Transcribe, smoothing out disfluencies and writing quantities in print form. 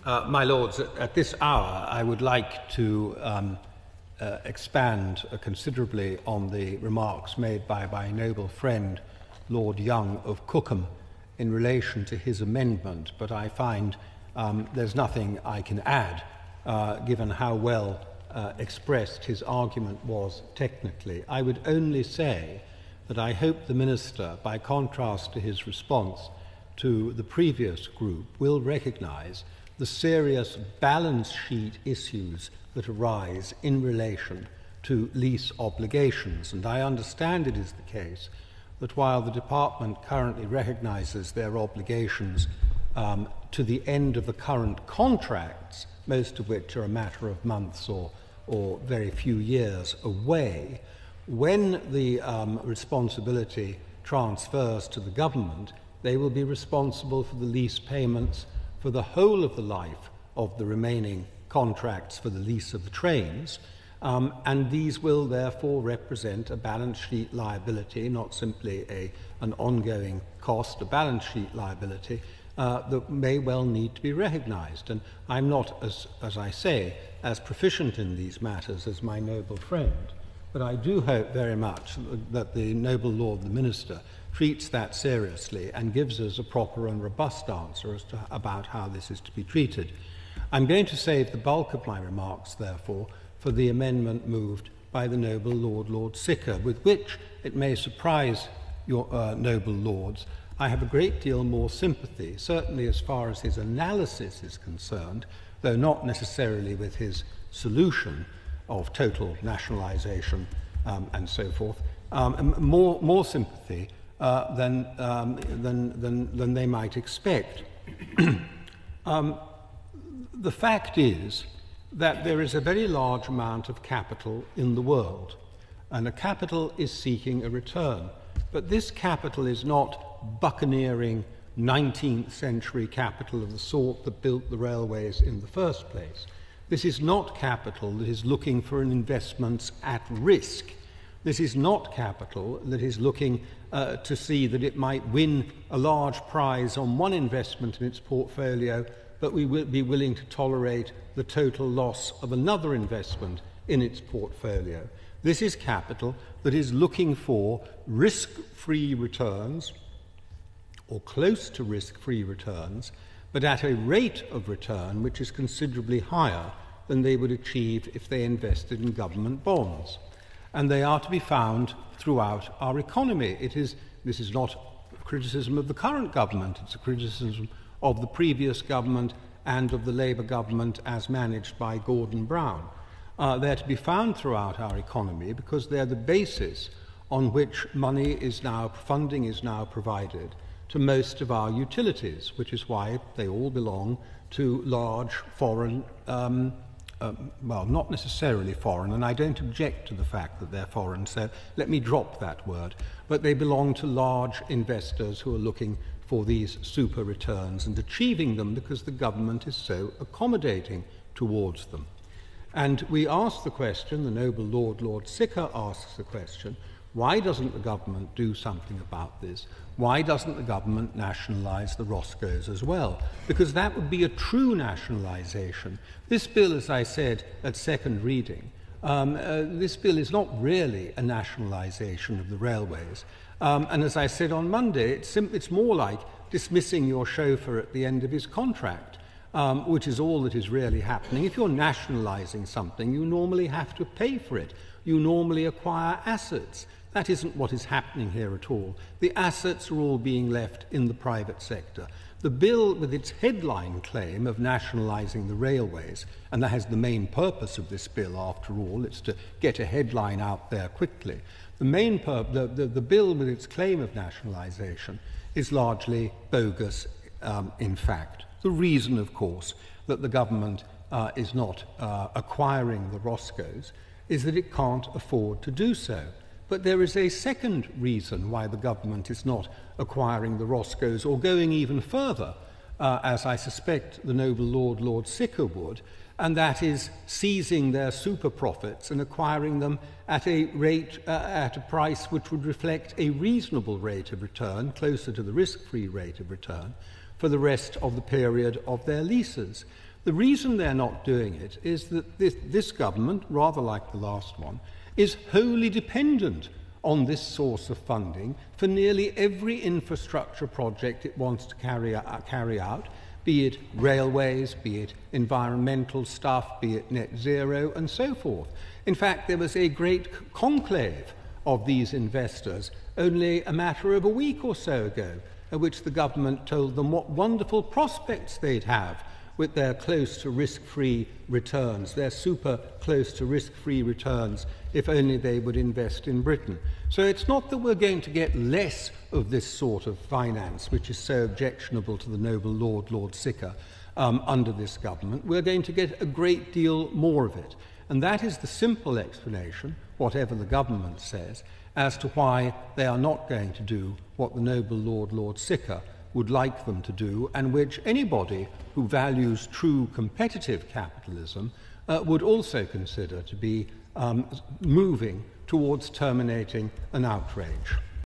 My Lords, at this hour I would like to expand considerably on the remarks made by my noble friend Lord Young of Cookham in relation to his amendment, but I find there's nothing I can add given how well expressed his argument was technically. I would only say that I hope the Minister, by contrast to his response to the previous group, will recognise the serious balance sheet issues that arise in relation to lease obligations. And I understand it is the case that while the Department currently recognises their obligations to the end of the current contracts, most of which are a matter of months or very few years away, when the responsibility transfers to the government, they will be responsible for the lease payments for the whole of the life of the remaining contracts for the lease of the trains, and these will therefore represent a balance sheet liability, not simply an ongoing cost, a balance sheet liability that may well need to be recognised. And I'm not, as I say, as proficient in these matters as my noble friend, but I do hope very much that the noble Lord the Minister treats that seriously and gives us a proper and robust answer about how this is to be treated. I'm going to save the bulk of my remarks, therefore, for the amendment moved by the noble Lord Sicker, with which, it may surprise your noble lords, I have a great deal more sympathy, certainly as far as his analysis is concerned, though not necessarily with his solution of total nationalisation and so forth, more sympathy than they might expect. The fact is that there is a very large amount of capital in the world, and a capital is seeking a return. But this capital is not buccaneering 19th century capital of the sort that built the railways in the first place. This is not capital that is looking for an investment at risk. This is not capital that is looking to see that it might win a large prize on one investment in its portfolio, but we will be willing to tolerate the total loss of another investment in its portfolio. This is capital that is looking for risk-free returns, or close to risk-free returns, but at a rate of return which is considerably higher than they would achieve if they invested in government bonds. And they are to be found throughout our economy. This is not a criticism of the current government, it's a criticism of the previous government and of the Labour government as managed by Gordon Brown. They're to be found throughout our economy because they're the basis on which funding is now provided to most of our utilities, which is why they all belong to large foreign, well, not necessarily foreign, and I don't object to the fact that they're foreign, so let me drop that word, but they belong to large investors who are looking for these super returns and achieving them because the government is so accommodating towards them. And we ask the question, the noble Lord Sicker asks the question, why doesn't the government do something about this? Why doesn't the government nationalise the Roscoes as well? Because that would be a true nationalisation. This bill, as I said at second reading, this bill is not really a nationalisation of the railways. And as I said on Monday, it's more like dismissing your chauffeur at the end of his contract, which is all that is really happening. If you're nationalising something, you normally have to pay for it. You normally acquire assets. That isn't what is happening here at all. The assets are all being left in the private sector. The bill, with its headline claim of nationalising the railways, and that is the main purpose of this bill after all, it's to get a headline out there quickly. The bill with its claim of nationalisation is largely bogus, in fact. The reason, of course, that the government is not acquiring the Roscoes is that it can't afford to do so. But there is a second reason why the government is not acquiring the Roscoes, or going even further, as I suspect the noble Lord Sicker would, and that is seizing their super profits and acquiring them at a price which would reflect a reasonable rate of return, closer to the risk-free rate of return, for the rest of the period of their leases. The reason they're not doing it is that this government, rather like the last one, is wholly dependent on this source of funding for nearly every infrastructure project it wants to carry out, be it railways, be it environmental stuff, be it net zero, and so forth. In fact, there was a great conclave of these investors only a matter of a week or so ago, at which the government told them what wonderful prospects they'd have with their close to risk-free returns, their super close to risk-free returns, if only they would invest in Britain. So it's not that we're going to get less of this sort of finance, which is so objectionable to the noble Lord Sicker, under this government. We're going to get a great deal more of it. And that is the simple explanation, whatever the government says, as to why they are not going to do what the noble Lord Sicker would like them to do, and which anybody who values true competitive capitalism would also consider to be moving towards terminating an outrage.